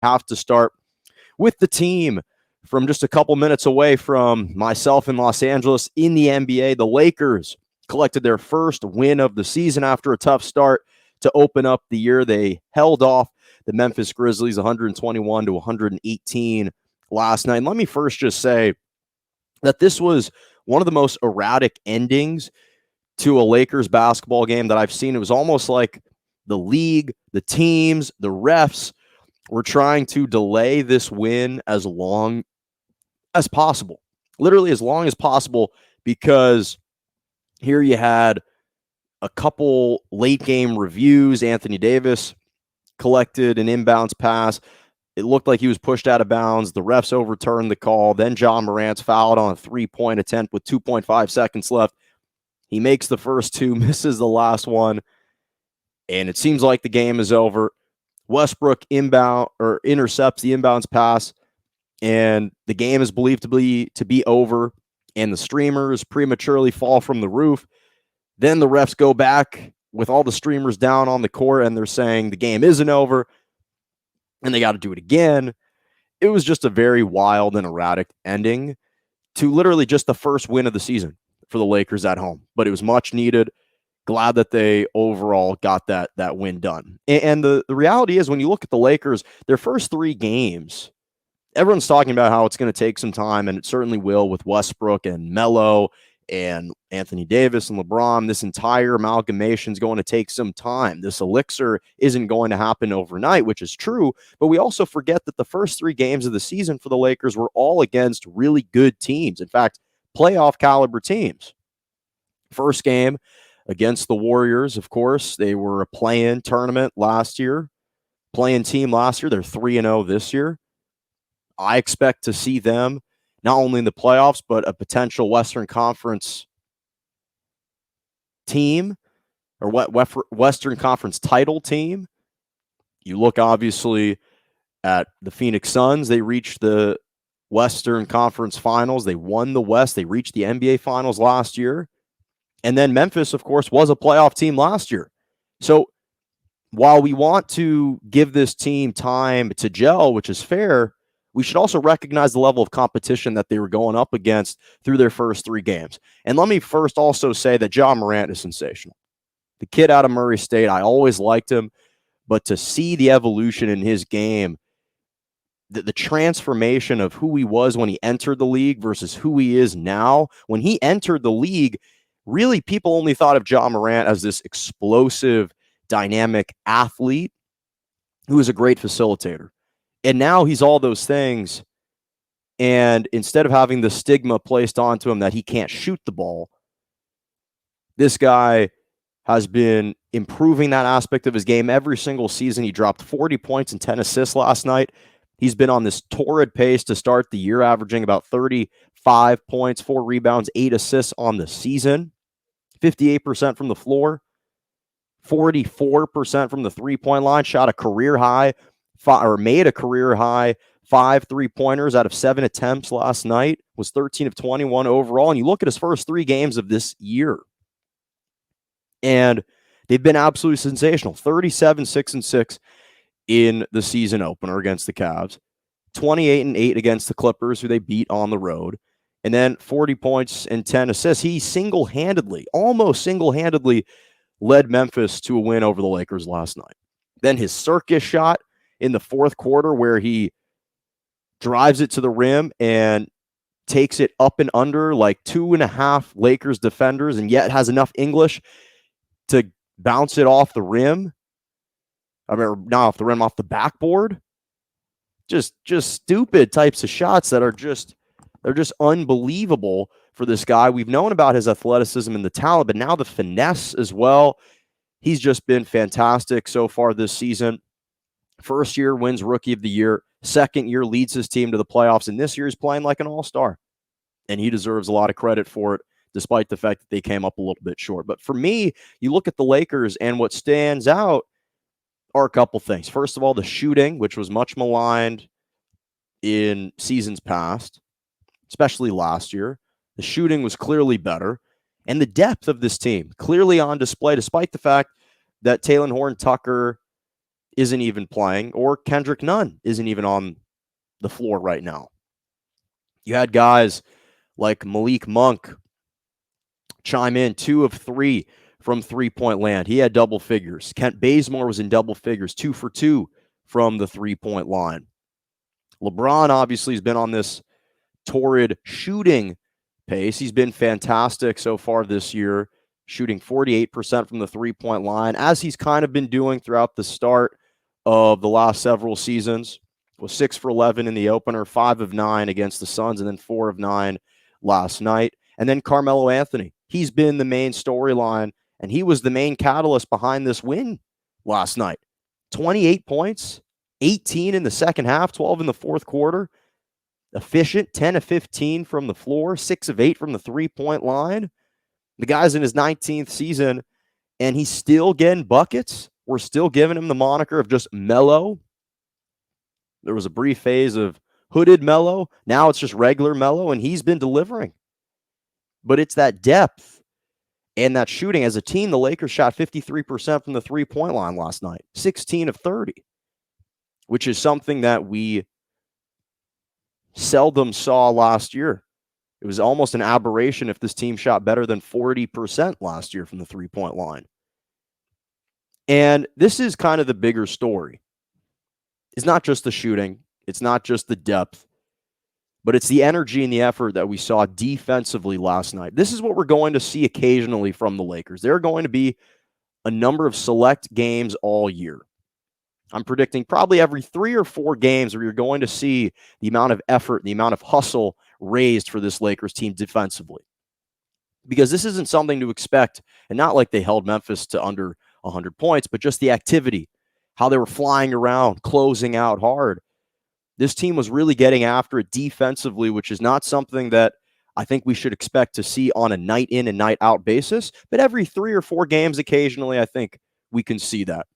have to start with the team from just a couple minutes away from myself in Los Angeles in the NBA. The Lakers collected their first win of the season after a tough start to open up the year. They held off the Memphis Grizzlies 121 to 118 last night. And let me first just say that this was one of the most erratic endings to a Lakers basketball game that I've seen. It was almost like the league, the teams, the refs were trying to delay this win as long as possible, literally as long as possible, because here you had a couple late game reviews. Anthony Davis collected an inbounds pass. It looked like he was pushed out of bounds. The refs overturned the call. Then Ja Morant's fouled on a 3-point attempt with 2.5 seconds left. He makes the first two, misses the last one, and it seems like the game is over. Westbrook intercepts the inbounds pass, and the game is believed to be over, and the streamers prematurely fall from the roof. Then the refs go back with all the streamers down on the court, and they're saying the game isn't over, and they got to do it again. It was just a very wild and erratic ending to literally just the first win of the season for the Lakers at home. But it was much needed. Glad that they overall got that win done. And the reality is, when you look at the Lakers, their first three games, everyone's talking about how it's going to take some time, and it certainly will with Westbrook and Melo and Anthony Davis and LeBron. This entire amalgamation is going to take some time. This elixir isn't going to happen overnight, which is true, but we also forget that the first three games of the season for the Lakers were all against really good teams. In fact, playoff caliber teams. First game against the Warriors, of course. They were a play-in tournament last year, play-in team last year. They're 3-0 this year. I expect to see them not only in the playoffs, but a potential Western Conference team or Western Conference title team. You look obviously at the Phoenix Suns. They reached the Western Conference Finals. They won the West. They reached the NBA Finals last year. And then Memphis, of course, was a playoff team last year. So while we want to give this team time to gel, which is fair, we should also recognize the level of competition that they were going up against through their first three games. And let me first also say that Ja Morant is sensational. The kid out of Murray State, I always liked him, but to see the evolution in his game, the transformation of who he was when he entered the league versus who he is now. When he entered the league, really people only thought of Ja Morant as this explosive, dynamic athlete who is a great facilitator. And now he's all those things. And instead of having the stigma placed onto him that he can't shoot the ball, this guy has been improving that aspect of his game every single season. He dropped 40 points and 10 assists last night. He's been on this torrid pace to start the year, averaging about 35 points, 4 rebounds, 8 assists on the season, 58% from the floor, 44% from the three-point line, shot a career high, made a career high 5 3-pointers out of 7 attempts last night, was 13 of 21 overall. And you look at his first 3 games of this year, and they've been absolutely sensational. 37, 6-6 in the season opener against the Cavs, 28-8 against the Clippers, who they beat on the road, and then 40 points and 10 assists. He almost single-handedly led Memphis to a win over the Lakers last night. Then his circus shot in the fourth quarter, where he drives it to the rim and takes it up and under like 2.5 Lakers defenders, and yet has enough English to bounce it off the rim. Not off the rim, off the backboard. Just stupid types of shots that are they're just unbelievable for this guy. We've known about his athleticism and the talent, but now the finesse as well. He's just been fantastic so far this season. First year wins Rookie of the Year. Second year leads his team to the playoffs. And this year he's playing like an all-star. And he deserves a lot of credit for it, despite the fact that they came up a little bit short. But for me, you look at the Lakers, and what stands out are a couple things. First of all, the shooting, which was much maligned in seasons past, especially last year. The shooting was clearly better. And the depth of this team, clearly on display, despite the fact that Talen Horton-Tucker isn't even playing, or Kendrick Nunn isn't even on the floor right now. You had guys like Malik Monk chime in 2 of 3 from three-point land. He had double figures. Kent Bazemore was in double figures, 2 for 2 from the three-point line. LeBron obviously has been on this torrid shooting pace. He's been fantastic so far this year, shooting 48% from the three-point line, as he's kind of been doing throughout the start of the last several seasons. Was 6 for 11 in the opener, 5 of 9 against the Suns, and then 4 of 9 last night. And then Carmelo Anthony. He's been the main storyline, and he was the main catalyst behind this win last night. 28 points, 18 in the second half, 12 in the fourth quarter. Efficient, 10 of 15 from the floor, 6 of 8 from the three-point line. The guy's in his 19th season, and he's still getting buckets. We're still giving him the moniker of just Melo. There was a brief phase of hooded Melo. Now it's just regular Melo, and he's been delivering. But it's that depth and that shooting. As a team, the Lakers shot 53% from the three-point line last night, 16 of 30, which is something that we seldom saw last year. It was almost an aberration if this team shot better than 40% last year from the three-point line. And this is kind of the bigger story. It's not just the shooting. It's not just the depth. But it's the energy and the effort that we saw defensively last night. This is what we're going to see occasionally from the Lakers. There are going to be a number of select games all year. I'm predicting probably every 3 or 4 games where you're going to see the amount of effort, the amount of hustle raised for this Lakers team defensively. Because this isn't something to expect, and not like they held Memphis to under 100 points, but just the activity, how they were flying around, closing out hard. This team was really getting after it defensively, which is not something that I think we should expect to see on a night in and night out basis. But every 3 or 4 games occasionally, I think we can see that.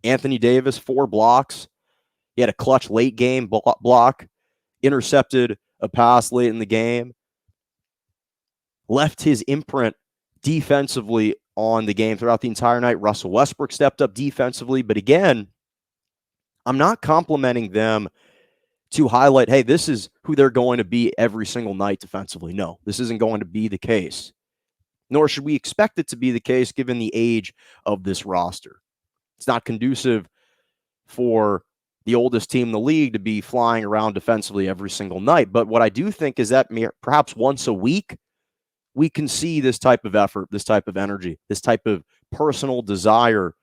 Anthony Davis, 4 blocks. He had a clutch late game block, intercepted a pass late in the game, left his imprint defensively on the game throughout the entire night. Russell Westbrook stepped up defensively. But again, I'm not complimenting them to highlight, hey, this is who they're going to be every single night defensively. No, this isn't going to be the case. Nor should we expect it to be the case given the age of this roster. It's not conducive for the oldest team in the league to be flying around defensively every single night. But what I do think is that perhaps once a week, we can see this type of effort, this type of energy, this type of personal desire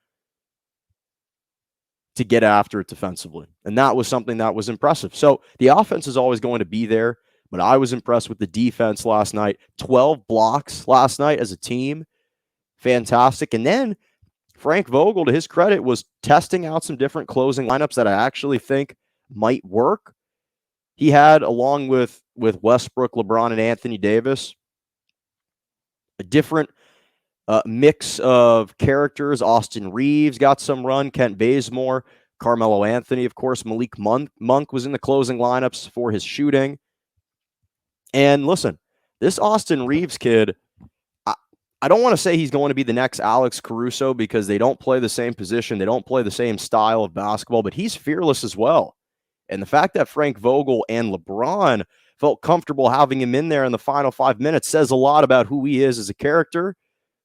to get after it defensively. And that was something that was impressive. So the offense is always going to be there, but I was impressed with the defense last night. 12 blocks last night as a team. Fantastic. And then Frank Vogel, to his credit, was testing out some different closing lineups that I actually think might work. He had, along with Westbrook, LeBron, and Anthony Davis, a different mix of characters. Austin Reeves got some run. Kent Bazemore, Carmelo Anthony, of course. Malik Monk was in the closing lineups for his shooting. And listen, this Austin Reeves kid, I don't want to say he's going to be the next Alex Caruso because they don't play the same position. They don't play the same style of basketball, but he's fearless as well. And the fact that Frank Vogel and LeBron felt comfortable having him in there in the final 5 minutes says a lot about who he is as a character,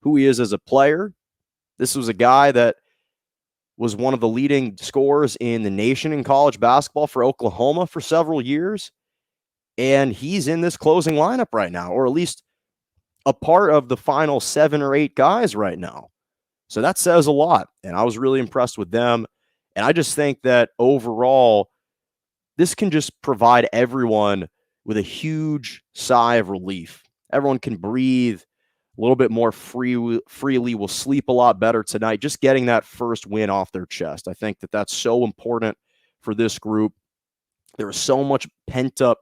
who he is as a player. This was a guy that was one of the leading scorers in the nation in college basketball for Oklahoma for several years. And he's in this closing lineup right now, or at least a part of the final 7 or 8 guys right now. So that says a lot. And I was really impressed with them. And I just think that overall, this can just provide everyone with a huge sigh of relief. Everyone can breathe a little bit more freely, will sleep a lot better tonight, just getting that first win off their chest. I think that that's so important for this group. There was so much pent-up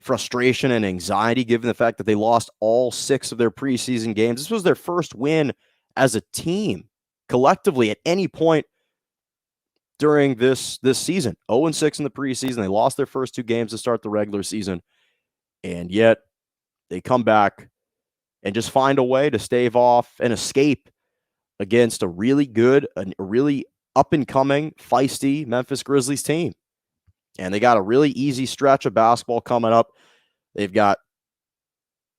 frustration and anxiety given the fact that they lost all 6 of their preseason games. This was their first win as a team collectively at any point during this season. 0-6 in the preseason. They lost their first 2 games to start the regular season, and yet they come back and just find a way to stave off and escape against a really good, a really up-and-coming, feisty Memphis Grizzlies team. And they got a really easy stretch of basketball coming up. They've got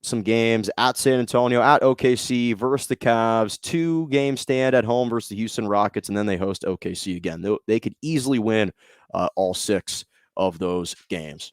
some games at San Antonio, at OKC, versus the Cavs, 2-game stand at home versus the Houston Rockets, and then they host OKC again. They could easily win all 6 of those games.